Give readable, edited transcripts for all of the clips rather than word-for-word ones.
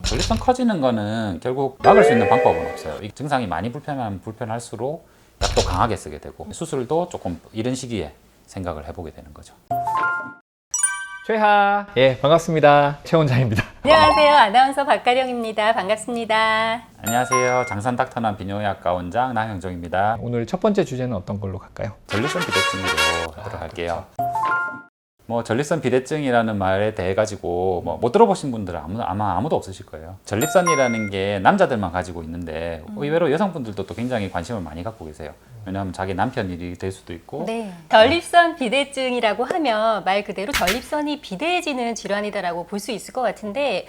전립선 커지는 거는 결국 막을 수 있는 방법은 없어요. 이 증상이 많이 불편하면 불편할수록 약도 강하게 쓰게 되고 수술도 조금 이른 시기에 생각을 해보게 되는 거죠. 최하. 예, 반갑습니다. 최 원장입니다. 안녕하세요. 아나운서 박가령입니다. 반갑습니다. 안녕하세요. 장산닥터남 비뇨의학과 원장 나형정입니다. 오늘 첫 번째 주제는 어떤 걸로 갈까요? 전립선 비대증으로 하도록 할게요. 뭐 전립선 비대증이라는 말에 대해 가지고 못 들어보신 분들은 아마 아무도 없으실 거예요. 전립선이라는 게 남자들만 가지고 있는데 의외로 여성분들도 또 굉장히 관심을 많이 갖고 계세요. 왜냐하면 자기 남편 일이 될 수도 있고. 네. 전립선 비대증이라고 하면 말 그대로 전립선이 비대해지는 질환이다라고 볼 수 있을 것 같은데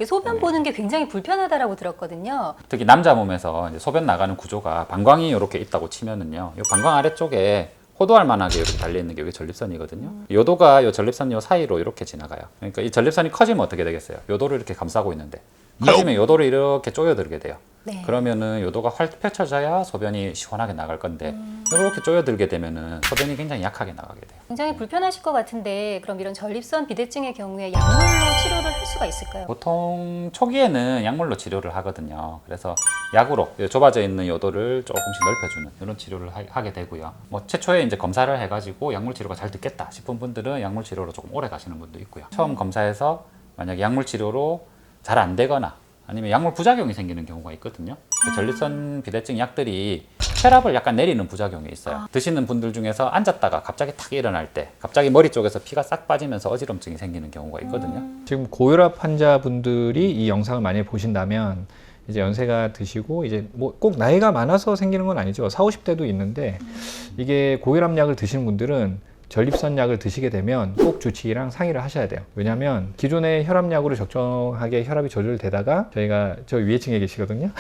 소변 보는 게 굉장히 불편하다라고 들었거든요. 특히 남자 몸에서 이제 소변 나가는 구조가 방광이 이렇게 있다고 치면은요, 이 방광 아래쪽에 호도할 만하게 이렇게 달려 있는 게 이게 전립선이거든요. 요도가 요 전립선 요 사이로 이렇게 지나가요. 그러니까 이 전립선이 커지면 어떻게 되겠어요? 요도를 이렇게 감싸고 있는데 커지면 요도를 이렇게 쪼여들게 돼요. 네. 그러면은 요도가 활 펼쳐져야 소변이 시원하게 나갈 건데 이렇게 쪼여들게 되면은 소변이 굉장히 약하게 나가게 돼요. 굉장히 불편하실 것 같은데 그럼 이런 전립선 비대증의 경우에 약물로 치료를 할 수가 있을까요? 보통 초기에는 약물로 치료를 하거든요. 그래서 약으로 좁아져 있는 요도를 조금씩 넓혀주는 이런 치료를 하게 되고요. 뭐 최초에 이제 검사를 해가지고 약물 치료가 잘 듣겠다 싶은 분들은 약물 치료로 조금 오래 가시는 분도 있고요. 처음 검사해서 만약에 약물 치료로 잘 안 되거나 아니면 약물 부작용이 생기는 경우가 있거든요. 전립선 비대증 약들이 혈압을 약간 내리는 부작용이 있어요. 드시는 분들 중에서 앉았다가 갑자기 탁 일어날 때 갑자기 머리 쪽에서 피가 싹 빠지면서 어지럼증이 생기는 경우가 있거든요. 지금 고혈압 환자분들이 이 영상을 많이 보신다면 이제 연세가 드시고 이제 뭐 꼭 나이가 많아서 생기는 건 아니죠. 40, 50대도 있는데 이게 고혈압 약을 드시는 분들은 전립선 약을 드시게 되면 꼭 주치의랑 상의를 하셔야 돼요. 왜냐하면 기존의 혈압약으로 적정하게 혈압이 조절되다가 저희가 저 위에 층에 계시거든요.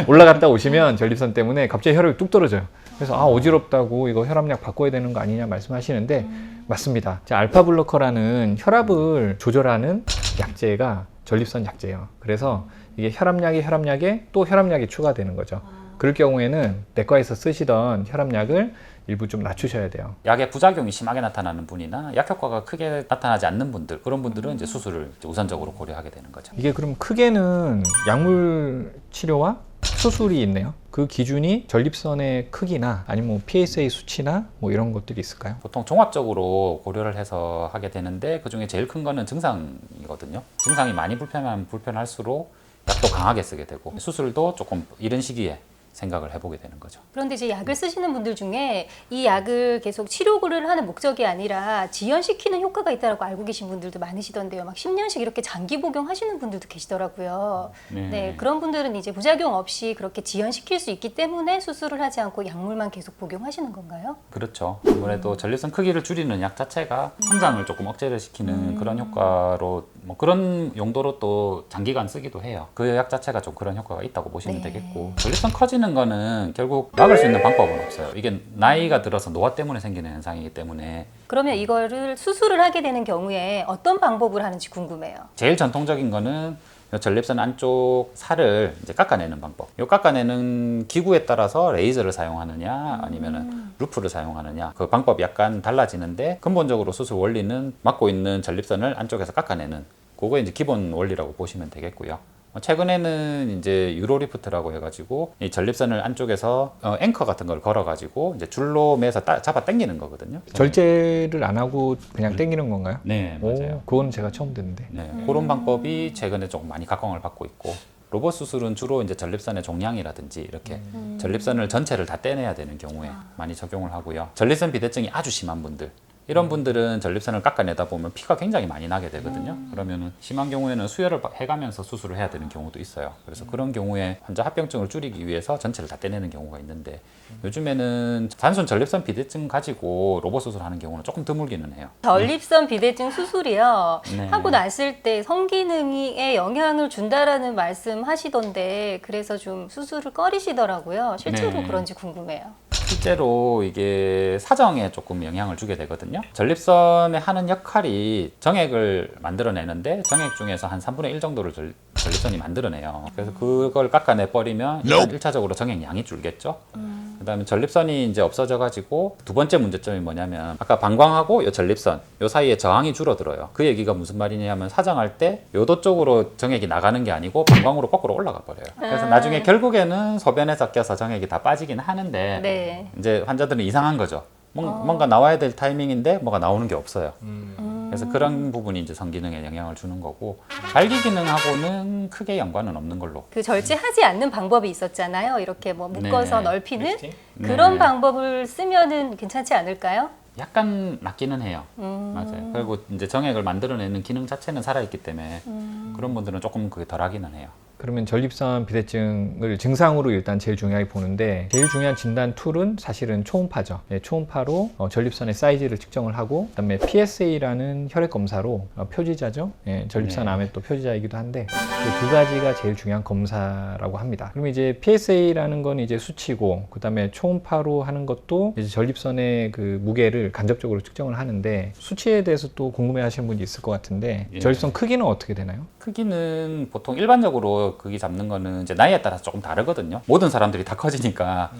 올라갔다 오시면 전립선 때문에 갑자기 혈압이 뚝 떨어져요. 그래서 어지럽다고 이거 혈압약 바꿔야 되는 거 아니냐 말씀하시는데 맞습니다. 알파블로커라는 혈압을 조절하는 약제가 전립선 약제예요. 그래서 이게 혈압약에 또 혈압약이 추가되는 거죠. 그럴 경우에는 내과에서 쓰시던 혈압약을 일부 좀 낮추셔야 돼요. 약의 부작용이 심하게 나타나는 분이나 약 효과가 크게 나타나지 않는 분들, 그런 분들은 이제 수술을 이제 우선적으로 고려하게 되는 거죠. 이게 그럼 크게는 약물 치료와 수술이 있네요. 그 기준이 전립선의 크기나 아니면 뭐 PSA 수치나 뭐 이런 것들이 있을까요? 보통 종합적으로 고려를 해서 하게 되는데 그 중에 제일 큰 거는 증상이거든요. 증상이 많이 불편하면 불편할수록 약도 강하게 쓰게 되고 수술도 조금 이른 시기에 생각을 해보게 되는 거죠. 그런데 이제 약을 쓰시는 분들 중에 이 약을 계속 치료를 하는 목적이 아니라 지연시키는 효과가 있다고 알고 계신 분들도 많으시던데요. 막 10년씩 이렇게 장기 복용하시는 분들도 계시더라고요. 네, 그런 분들은 이제 부작용 없이 그렇게 지연시킬 수 있기 때문에 수술을 하지 않고 약물만 계속 복용하시는 건가요? 그렇죠. 아무래도 전립선 크기를 줄이는 약 자체가 성장을 조금 억제를 시키는 그런 효과로 뭐 그런 용도로 또 장기간 쓰기도 해요. 그 약 자체가 좀 그런 효과가 있다고 보시면 되겠고 전립선 커지는 거는 결국 막을 수 있는 방법은 없어요. 이게 나이가 들어서 노화 때문에 생기는 현상이기 때문에 그러면 이거를 수술을 하게 되는 경우에 어떤 방법을 하는지 궁금해요. 제일 전통적인 거는 전립선 안쪽 살을 이제 깎아내는 방법. 이 깎아내는 기구에 따라서 레이저를 사용하느냐 아니면은 루프를 사용하느냐 그 방법이 약간 달라지는데 근본적으로 수술 원리는 막고 있는 전립선을 안쪽에서 깎아내는 그거 이제 기본 원리라고 보시면 되겠고요. 최근에는 이제 유로리프트라고 해가지고 이 전립선을 안쪽에서 앵커 같은 걸 걸어가지고 이제 줄로 매서 잡아 당기는 거거든요. 절제를 안 하고 그냥 당기는 건가요? 네, 맞아요. 그건 제가 처음 듣는데. 네, 그런 방법이 최근에 조금 많이 각광을 받고 있고 로봇 수술은 주로 이제 전립선의 종양이라든지 이렇게 전립선을 전체를 다 떼내야 되는 경우에 많이 적용을 하고요. 전립선 비대증이 아주 심한 분들 이런 분들은 전립선을 깎아내다 보면 피가 굉장히 많이 나게 되거든요. 그러면 심한 경우에는 수혈을 해가면서 수술을 해야 되는 경우도 있어요. 그래서 그런 경우에 환자 합병증을 줄이기 위해서 전체를 다 떼내는 경우가 있는데 요즘에는 단순 전립선 비대증 가지고 로봇 수술하는 경우는 조금 드물기는 해요. 전립선 비대증 수술이요. 네. 하고 났을 때 성기능에 영향을 준다라는 말씀 하시던데 그래서 좀 수술을 꺼리시더라고요. 실제로 네. 그런지 궁금해요. 실제로 이게 사정에 조금 영향을 주게 되거든요. 전립선에 하는 역할이 정액을 만들어내는데 정액 중에서 한 3분의 1 정도를 전립선이 만들어내요. 그래서 그걸 깎아내 버리면 일단 1차적으로 정액 양이 줄겠죠. 그 그다음에 전립선이 이제 없어져가지고 두 번째 문제점이 뭐냐면 아까 방광하고 요 전립선 요 사이에 저항이 줄어들어요. 그 얘기가 무슨 말이냐면 사정할 때 요도 쪽으로 정액이 나가는 게 아니고 방광으로 거꾸로 올라가 버려요. 그래서 나중에 결국에는 소변에 섞여서 정액이 다 빠지긴 하는데 네. 이제 환자들은 이상한 거죠. 뭔가 나와야 될 타이밍인데 뭐가 나오는 게 없어요. 그래서 그런 부분이 이제 성기능에 영향을 주는 거고 발기 기능하고는 크게 연관은 없는 걸로. 그 절제하지 않는 방법이 있었잖아요. 이렇게 뭐 묶어서 네. 넓히는 리프팅? 그런 네. 방법을 쓰면은 괜찮지 않을까요? 약간 낫기는 해요. 맞아요. 그리고 이제 정액을 만들어내는 기능 자체는 살아있기 때문에 그런 분들은 조금 그게 덜하기는 해요. 그러면 전립선 비대증을 증상으로 일단 제일 중요하게 보는데 제일 중요한 진단 툴은 사실은 초음파죠. 초음파로 전립선의 사이즈를 측정을 하고 그다음에 PSA라는 혈액 검사로 표지자죠. 전립선 네. 암의 또 표지자이기도 한데 그 두 가지가 제일 중요한 검사라고 합니다. 그러면 이제 PSA라는 건 이제 수치고 그다음에 초음파로 하는 것도 이제 전립선의 그 무게를 간접적으로 측정을 하는데 수치에 대해서 또 궁금해하시는 분이 있을 것 같은데 예. 전립선 크기는 어떻게 되나요? 크기는 보통 일반적으로 크기 잡는 거는 이제 나이에 따라서 조금 다르거든요. 모든 사람들이 다 커지니까.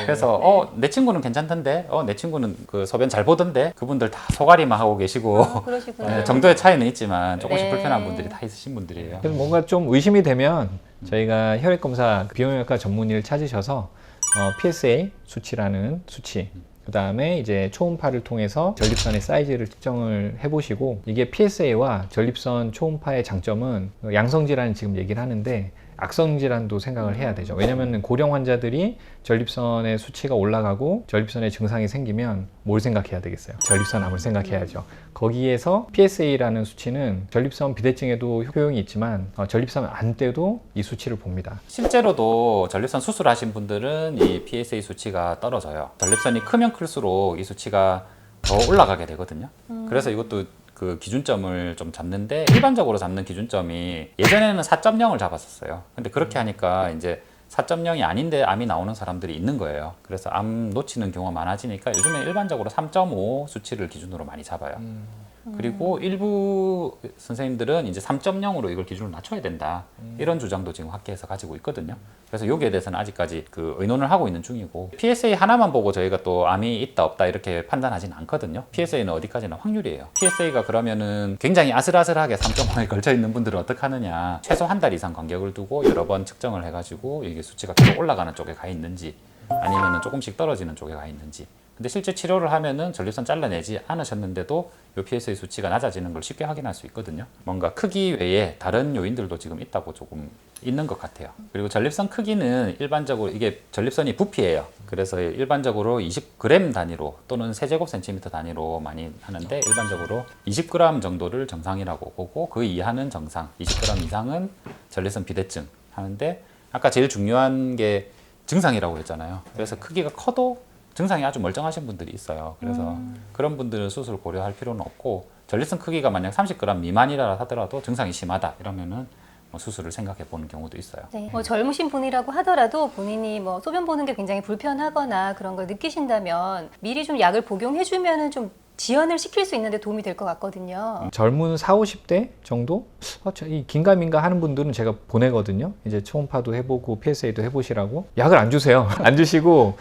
그래서 내 친구는 괜찮던데, 내 친구는 그 소변 잘 보던데, 그분들 다 소가리만 하고 계시고 그러시구나. 정도의 차이는 있지만 조금씩 네. 불편한 분들이 다 있으신 분들이에요. 그래서 뭔가 좀 의심이 되면 저희가 혈액검사 비용외과 전문의를 찾으셔서 PSA 수치라는 수치 그 다음에 이제 초음파를 통해서 전립선의 사이즈를 측정을 해보시고 이게 PSA와 전립선 초음파의 장점은 양성질환 지금 얘기를 하는데 악성질환도 생각을 해야 되죠. 왜냐하면 고령 환자들이 전립선의 수치가 올라가고 전립선에 증상이 생기면 뭘 생각해야 되겠어요? 전립선암을 생각해야죠. 거기에서 PSA라는 수치는 전립선 비대증에도 효용이 있지만 전립선 암 때도 이 수치를 봅니다. 실제로도 전립선 수술하신 분들은 이 PSA 수치가 떨어져요. 전립선이 크면 클수록 이 수치가 더 올라가게 되거든요. 그래서 이것도 그 기준점을 좀 잡는데 일반적으로 잡는 기준점이 예전에는 4.0을 잡았었어요. 근데 그렇게 하니까 이제 4.0이 아닌데 암이 나오는 사람들이 있는 거예요. 그래서 암 놓치는 경우가 많아지니까 요즘에 일반적으로 3.5 수치를 기준으로 많이 잡아요. 그리고 일부 선생님들은 이제 3.0으로 이걸 기준을 낮춰야 된다. 이런 주장도 지금 학계에서 가지고 있거든요. 그래서 여기에 대해서는 아직까지 그 의논을 하고 있는 중이고 PSA 하나만 보고 저희가 또 암이 있다 없다 이렇게 판단하지는 않거든요. PSA는 어디까지나 확률이에요. PSA가 그러면은 굉장히 아슬아슬하게 3.5에 걸쳐 있는 분들은 어떻게 하느냐. 최소 한 달 이상 간격을 두고 여러 번 측정을 해가지고 이게 수치가 계속 올라가는 쪽에 가 있는지 아니면은 조금씩 떨어지는 쪽에 가 있는지. 근데 실제 치료를 하면은 전립선 잘라내지 않으셨는데도 이 PSA 수치가 낮아지는 걸 쉽게 확인할 수 있거든요. 뭔가 크기 외에 다른 요인들도 지금 있다고 조금 있는 것 같아요. 그리고 전립선 크기는 일반적으로 이게 전립선이 부피예요. 그래서 일반적으로 20g 단위로 또는 세제곱센티미터 단위로 많이 하는데 일반적으로 20g 정도를 정상이라고 보고 그 이하는 정상, 20g 이상은 전립선 비대증 하는데 아까 제일 중요한 게 증상이라고 했잖아요. 그래서 크기가 커도 증상이 아주 멀쩡하신 분들이 있어요. 그래서 그런 분들은 수술을 고려할 필요는 없고 전립선 크기가 만약 30g 미만이라 하더라도 증상이 심하다 이러면은 수술을 생각해 보는 경우도 있어요. 네. 젊으신 분이라고 하더라도 본인이 소변 보는 게 굉장히 불편하거나 그런 걸 느끼신다면 미리 좀 약을 복용해 주면은 좀 지연을 시킬 수 있는데 도움이 될 것 같거든요. 젊은 40, 50대 정도? 이 긴가민가 하는 분들은 제가 보내거든요. 이제 초음파도 해보고 PSA도 해보시라고. 약을 안 주세요. 안 주시고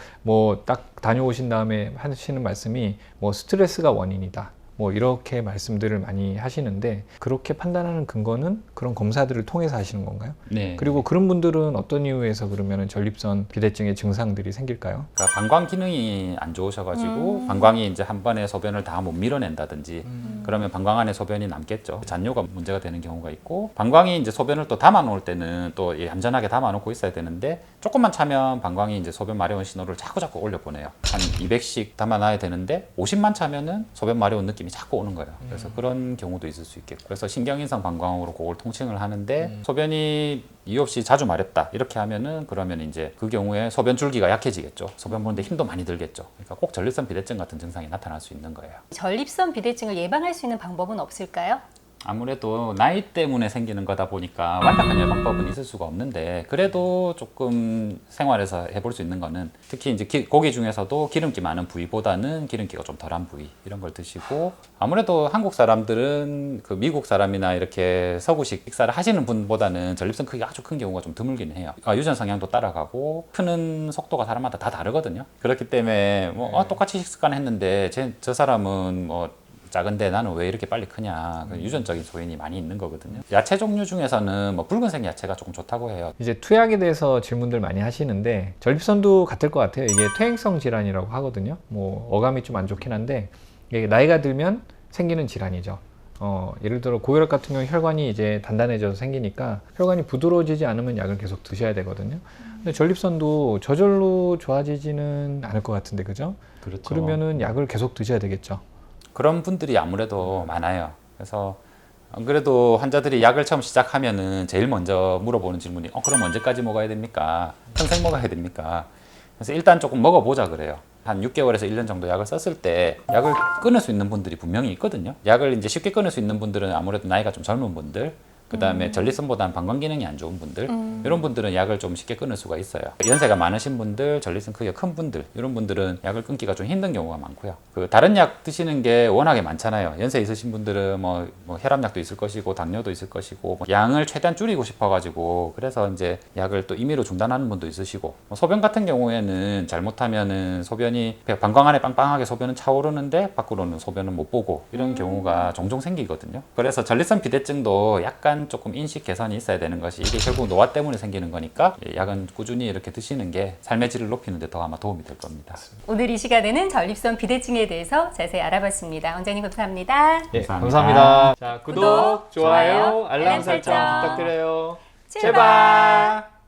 딱 다녀오신 다음에 하시는 말씀이 스트레스가 원인이다. 이렇게 말씀들을 많이 하시는데 그렇게 판단하는 근거는 그런 검사들을 통해서 하시는 건가요? 네. 그리고 그런 분들은 어떤 이유에서 그러면 전립선 비대증의 증상들이 생길까요? 그러니까 방광 기능이 안 좋으셔가지고 방광이 이제 한 번에 소변을 다 못 밀어낸다든지 그러면 방광 안에 소변이 남겠죠. 잔뇨가 문제가 되는 경우가 있고 방광이 이제 소변을 또 담아 놓을 때는 또 얌전하게 담아 놓고 있어야 되는데 조금만 차면 방광이 이제 소변 마려운 신호를 자꾸 올려 보내요. 한 200씩 담아 놔야 되는데 50만 차면은 소변 마려운 느낌이 자꾸 오는 거예요. 그래서 그런 경우도 있을 수 있겠고 그래서 신경인상 방광으로 그걸 통칭을 하는데 소변이 이유 없이 자주 마렵다 이렇게 하면은 그러면 이제 그 경우에 소변 줄기가 약해지겠죠. 소변 보는데 힘도 많이 들겠죠. 그러니까 꼭 전립선 비대증 같은 증상이 나타날 수 있는 거예요. 전립선 비대증을 예방할 수 있는 방법은 없을까요? 아무래도 나이 때문에 생기는 거다 보니까 완벽한 예방법은 있을 수가 없는데 그래도 조금 생활에서 해볼 수 있는 거는 특히 이제 고기 중에서도 기름기 많은 부위보다는 기름기가 좀 덜한 부위 이런 걸 드시고 아무래도 한국 사람들은 그 미국 사람이나 이렇게 서구식 식사를 하시는 분보다는 전립선 크기가 아주 큰 경우가 좀 드물긴 해요. 유전 성향도 따라가고 크는 속도가 사람마다 다 다르거든요. 그렇기 때문에 뭐 똑같이 식습관 했는데 저 사람은 뭐 작은데 나는 왜 이렇게 빨리 크냐. 유전적인 소인이 많이 있는 거거든요. 야채 종류 중에서는 뭐 붉은색 야채가 조금 좋다고 해요. 이제 투약에 대해서 질문들 많이 하시는데 전립선도 같을 것 같아요. 이게 퇴행성 질환이라고 하거든요. 뭐 어감이 좀 안 좋긴 한데 이게 나이가 들면 생기는 질환이죠. 예를 들어 고혈압 같은 경우 혈관이 이제 단단해져서 생기니까 혈관이 부드러워지지 않으면 약을 계속 드셔야 되거든요. 근데 전립선도 저절로 좋아지지는 않을 것 같은데, 그죠? 그렇죠. 그러면은 약을 계속 드셔야 되겠죠. 그런 분들이 아무래도 많아요. 그래서 안 그래도 환자들이 약을 처음 시작하면은 제일 먼저 물어보는 질문이 그럼 언제까지 먹어야 됩니까? 평생 먹어야 됩니까? 그래서 일단 조금 먹어보자 그래요. 한 6개월에서 1년 정도 약을 썼을 때 약을 끊을 수 있는 분들이 분명히 있거든요. 약을 이제 쉽게 끊을 수 있는 분들은 아무래도 나이가 좀 젊은 분들, 그 다음에 전립선보다는 방광 기능이 안 좋은 분들, 이런 분들은 약을 좀 쉽게 끊을 수가 있어요. 연세가 많으신 분들, 전립선 크기가 큰 분들, 이런 분들은 약을 끊기가 좀 힘든 경우가 많고요. 그 다른 약 드시는 게 워낙에 많잖아요. 연세 있으신 분들은 뭐 혈압약도 있을 것이고, 당뇨도 있을 것이고, 양을 최대한 줄이고 싶어가지고, 그래서 이제 약을 또 임의로 중단하는 분도 있으시고, 소변 같은 경우에는 잘못하면은 소변이 방광 안에 빵빵하게 소변은 차오르는데 밖으로는 소변은 못 보고 이런 경우가 종종 생기거든요. 그래서 전립선 비대증도 약간 조금 인식 개선이 있어야 되는 것이 이게 결국 노화 때문에 생기는 거니까 약은 꾸준히 이렇게 드시는 게 삶의 질을 높이는 데 더 아마 도움이 될 겁니다. 오늘 이 시간에는 전립선 비대증에 대해서 자세히 알아봤습니다. 원장님 감사합니다. 예, 감사합니다. 감사합니다. 자, 구독, 좋아요, 알람 알람 설정 부탁드려요. 제발.